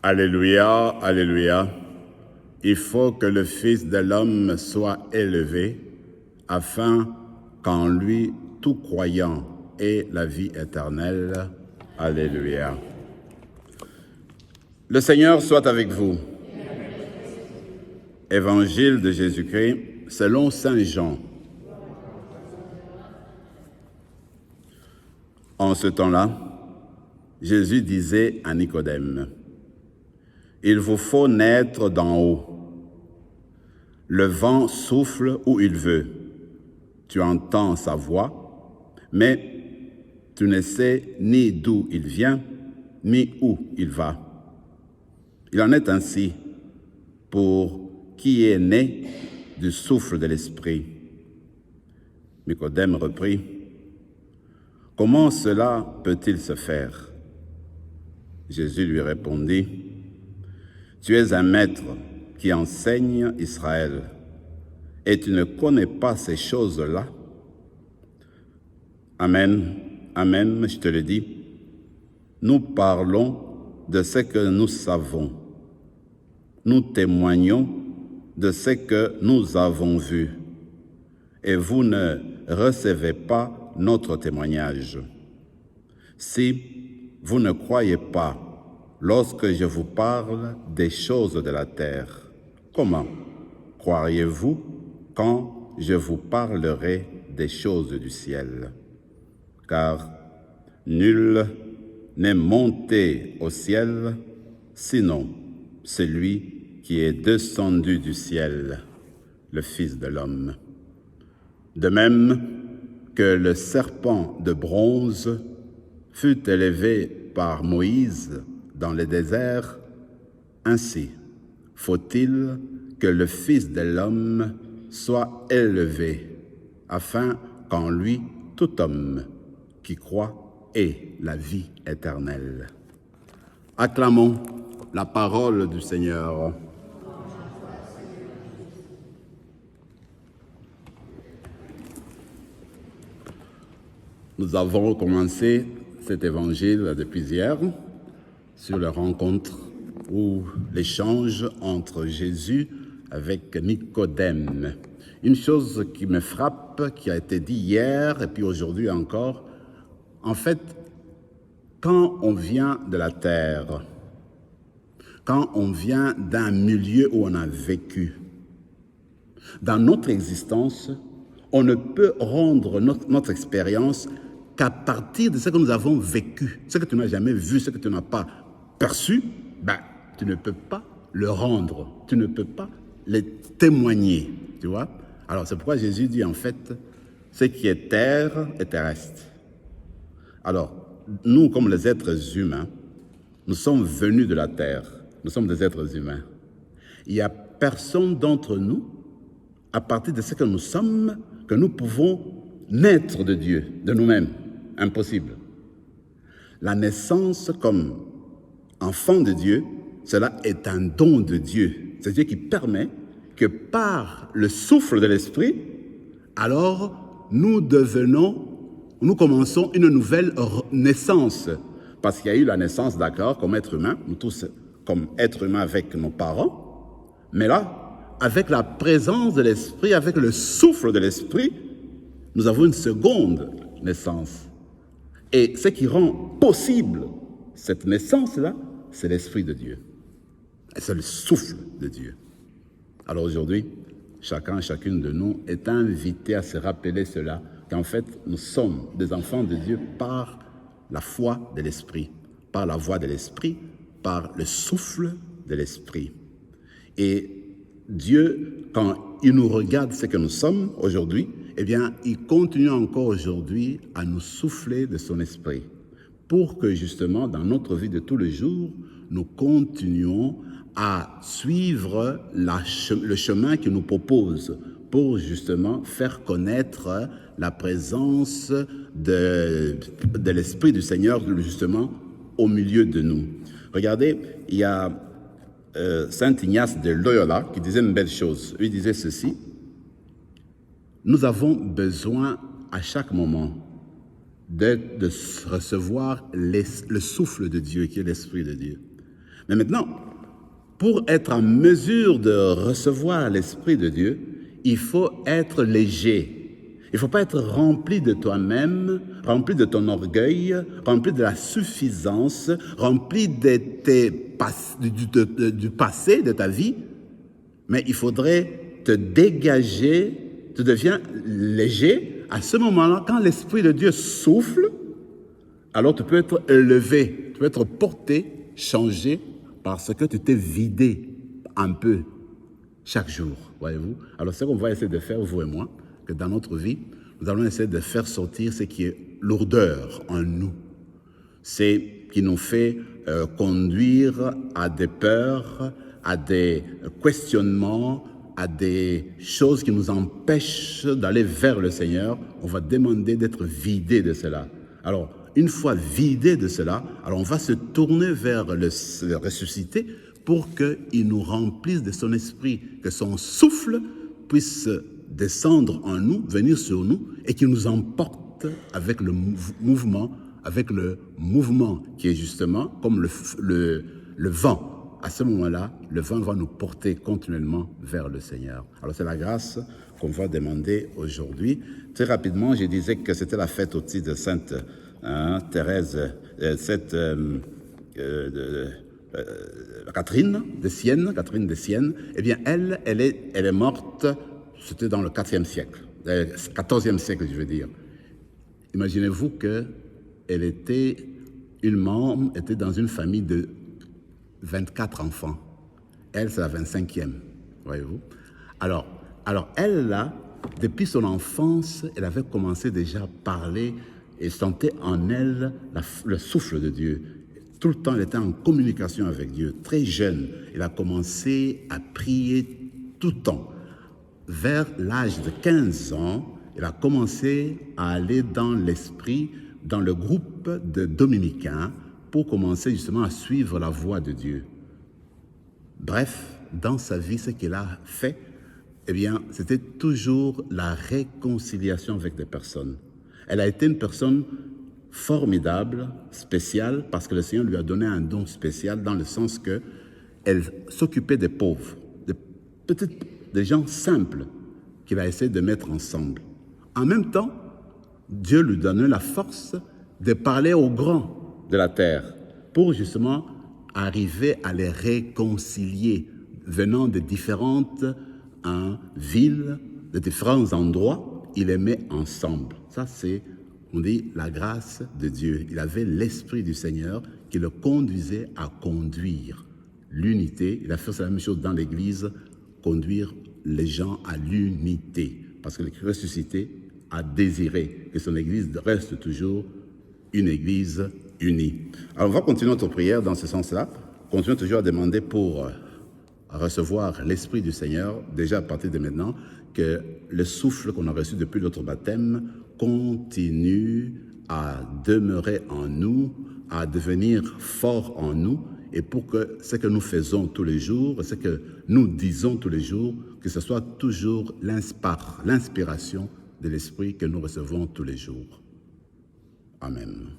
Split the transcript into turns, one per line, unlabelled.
Alléluia, alléluia. Il faut que le Fils de l'homme soit élevé, afin qu'en lui tout croyant ait la vie éternelle. Alléluia. Le Seigneur soit avec vous. Évangile de Jésus-Christ selon saint Jean. En ce temps-là, Jésus disait à Nicodème: il vous faut naître d'en haut. Le vent souffle où il veut. Tu entends sa voix, mais tu ne sais ni d'où il vient, ni où il va. Il en est ainsi pour qui est né du souffle de l'Esprit. Nicodème reprit: comment cela peut-il se faire? Jésus lui répondit: tu es un maître qui enseigne Israël, et tu ne connais pas ces choses-là? Amen, amen, je te le dis, nous parlons de ce que nous savons. Nous témoignons de ce que nous avons vu, et vous ne recevez pas notre témoignage. Si vous ne croyez pas lorsque je vous parle des choses de la terre, comment croiriez-vous quand je vous parlerai des choses du ciel? Car nul n'est monté au ciel, sinon celui qui est descendu du ciel, le Fils de l'homme. De même que le serpent de bronze fut élevé par Moïse dans le désert, ainsi faut-il que le Fils de l'homme soit élevé, afin qu'en lui tout homme qui croit ait la vie éternelle. Acclamons la parole du Seigneur. Nous avons commencé cet évangile depuis hier sur la rencontre ou l'échange entre Jésus avec Nicodème. Une chose qui me frappe, qui a été dit hier et puis aujourd'hui encore, en fait, quand on vient de la terre, quand on vient d'un milieu où on a vécu, dans notre existence, on ne peut rendre notre expérience qu'à partir de ce que nous avons vécu. Ce que tu n'as jamais vu, ce que tu n'as pas perçu, tu ne peux pas le rendre, tu ne peux pas le témoigner, tu vois. Alors c'est pourquoi Jésus dit en fait, ce qui est terre est terrestre. Alors, nous comme les êtres humains, nous sommes venus de la terre, nous sommes des êtres humains. Il n'y a personne d'entre nous, à partir de ce que nous sommes, que nous pouvons naître de Dieu, de nous-mêmes. Impossible. La naissance comme enfant de Dieu, cela est un don de Dieu. C'est Dieu qui permet que par le souffle de l'Esprit, alors nous commençons une nouvelle naissance. Parce qu'il y a eu la naissance, d'accord, comme être humain, nous tous comme être humain avec nos parents, mais là, avec la présence de l'Esprit, avec le souffle de l'Esprit, nous avons une seconde naissance. Et ce qui rend possible cette naissance-là, c'est l'Esprit de Dieu. Et c'est le souffle de Dieu. Alors aujourd'hui, chacun, chacune de nous est invité à se rappeler cela, qu'en fait, nous sommes des enfants de Dieu par la foi de l'Esprit, par la voix de l'Esprit, par le souffle de l'Esprit. Et Dieu, quand il nous regarde ce que nous sommes aujourd'hui, eh bien, il continue encore aujourd'hui à nous souffler de son esprit pour que justement, dans notre vie de tous les jours, nous continuons à suivre le chemin qu'il nous propose pour justement faire connaître la présence de l'Esprit du Seigneur justement au milieu de nous. Regardez, il y a Saint Ignace de Loyola qui disait une belle chose. Il disait ceci: nous avons besoin à chaque moment de recevoir le souffle de Dieu, qui est l'Esprit de Dieu. Mais maintenant, pour être en mesure de recevoir l'Esprit de Dieu, il faut être léger. Il ne faut pas être rempli de toi-même, rempli de ton orgueil, rempli de la suffisance, rempli du passé, de ta vie. Mais il faudrait te dégager, tu deviens léger. À ce moment-là, quand l'Esprit de Dieu souffle, alors tu peux être élevé, tu peux être porté, changé, parce que tu t'es vidé un peu chaque jour, voyez-vous. Alors c'est ce qu'on va essayer de faire, vous et moi, que dans notre vie, nous allons essayer de faire sortir ce qui est lourdeur en nous. C'est qui nous fait conduire à des peurs, à des questionnements, à des choses qui nous empêchent d'aller vers le Seigneur. On va demander d'être vidé de cela. Alors, une fois vidé de cela, alors on va se tourner vers le ressuscité pour qu'il nous remplisse de son esprit, que son souffle puisse descendre en nous, venir sur nous, et qu'il nous emporte avec le mouvement qui est justement comme le vent. À ce moment-là, le vent va nous porter continuellement vers le Seigneur. Alors c'est la grâce qu'on va demander aujourd'hui. Très rapidement, je disais que c'était la fête aussi de Sainte Thérèse, Catherine de Sienne. Eh bien, elle est morte, c'était dans le 4e siècle, 14e siècle, je veux dire. Imaginez-vous qu'elle était était dans une famille de 24 enfants. Elle, c'est la 25e, voyez-vous. Alors elle, là, depuis son enfance, elle avait commencé déjà à parler et sentait en elle le souffle de Dieu. Tout le temps, elle était en communication avec Dieu. Très jeune, elle a commencé à prier tout le temps. Vers l'âge de 15 ans, elle a commencé à aller dans l'esprit, dans le groupe de dominicains, pour commencer justement à suivre la voie de Dieu. Bref, dans sa vie, ce qu'elle a fait, eh bien, c'était toujours la réconciliation avec des personnes. Elle a été une personne formidable, spéciale, parce que le Seigneur lui a donné un don spécial dans le sens qu'elle s'occupait des pauvres, des gens simples qu'il a essayé de mettre ensemble. En même temps, Dieu lui donnait la force de parler aux grands de la terre pour justement arriver à les réconcilier venant de différentes villes, de différents endroits. Il les met ensemble. Ça, c'est, on dit, la grâce de Dieu. Il avait l'Esprit du Seigneur qui le conduisait à conduire l'unité. Il a fait la même chose dans l'Église, conduire les gens à l'unité. Parce que le ressuscité a désiré que son Église reste toujours une Église unie. Alors, on va continuer notre prière dans ce sens-là. Continuons toujours à demander pour recevoir l'Esprit du Seigneur, déjà à partir de maintenant, que le souffle qu'on a reçu depuis notre baptême continue à demeurer en nous, à devenir fort en nous, et pour que ce que nous faisons tous les jours, ce que nous disons tous les jours, que ce soit toujours l'inspiration de l'Esprit que nous recevons tous les jours. Amen.